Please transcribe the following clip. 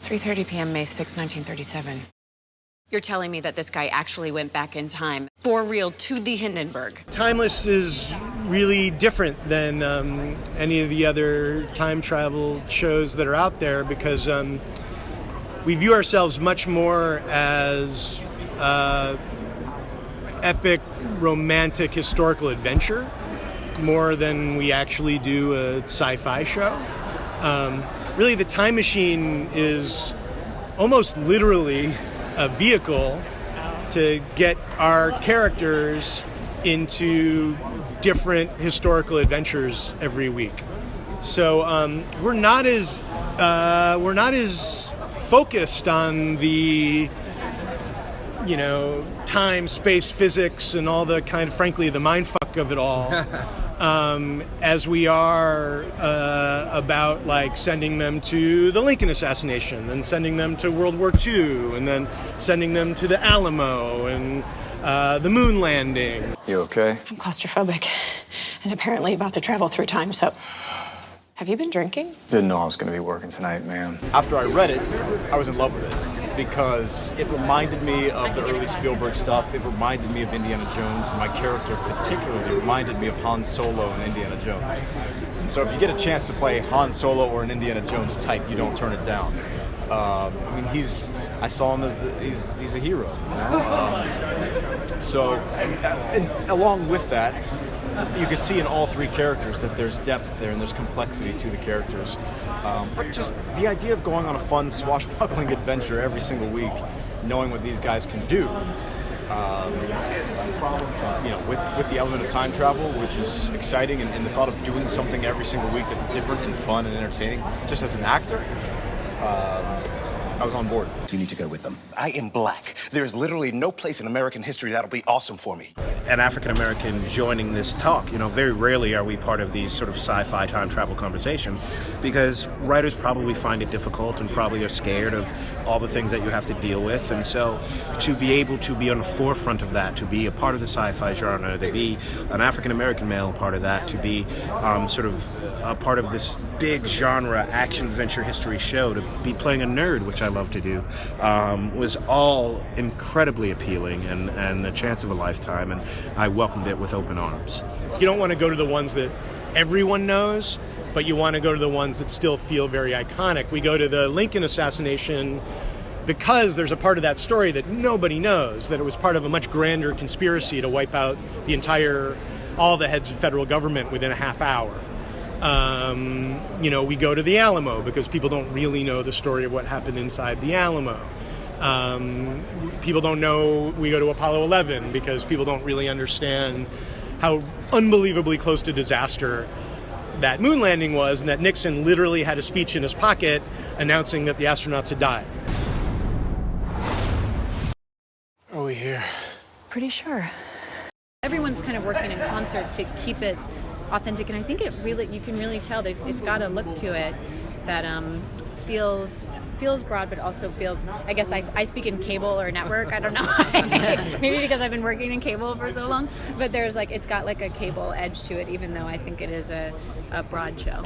3:30 p.m., May 6, 1937. You're telling me that this guy actually went back in time, for real, to the Hindenburg? Timeless is really different than any of the other time travel shows that are out there because we view ourselves much more as epic, romantic, historical adventure more than we actually do a sci-fi show. Really, the Time Machine is almost literally a vehicle to get our characters into different historical adventures every week. So we're not as focused on the time, space, physics, and all the kind of, frankly, the mindfuck of it all, as we are about like sending them to the Lincoln assassination and sending them to World War II and then sending them to the Alamo and the moon landing. You okay? I'm claustrophobic and apparently about to travel through time, so... Have you been drinking? Didn't know I was going to be working tonight, man. After I read it, I was in love with it because it reminded me of the early Spielberg stuff. It reminded me of Indiana Jones, and my character particularly reminded me of Han Solo in Indiana Jones. And so if you get a chance to play Han Solo or an Indiana Jones type, you don't turn it down. I mean, I saw him as he's a hero, you know? So, and along with that, you can see in all three characters that there's depth there and there's complexity to the characters. But just the idea of going on a fun, swashbuckling adventure every single week, knowing what these guys can do, with the element of time travel, which is exciting, and the thought of doing something every single week that's different and fun and entertaining, just as an actor, I was on board. You need to go with them. I am black. There's literally no place in American history that'll be awesome for me. An African-American joining this talk, very rarely are we part of these sort of sci-fi time travel conversations because writers probably find it difficult and probably are scared of all the things that you have to deal with. And so to be able to be on the forefront of that, to be a part of the sci-fi genre, to be an African-American male part of that, to be sort of a part of this big genre action-adventure history show, to be playing a nerd, which I love to do, was all incredibly appealing and the chance of a lifetime, and I welcomed it with open arms. You don't want to go to the ones that everyone knows, but you want to go to the ones that still feel very iconic. We go to the Lincoln assassination because there's a part of that story that nobody knows, that it was part of a much grander conspiracy to wipe out all the heads of federal government within a half hour. We go to the Alamo because people don't really know the story of what happened inside the Alamo. People don't know we go to Apollo 11 because people don't really understand how unbelievably close to disaster that moon landing was, and that Nixon literally had a speech in his pocket announcing that the astronauts had died. Are we here? Pretty sure. Everyone's kind of working in concert to keep it authentic, and I think you can really tell that it's got a look to it that feels broad, but also feels, I guess I speak in cable or network, I don't know, maybe because I've been working in cable for so long, but it's got like a cable edge to it, even though I think it is a broad show.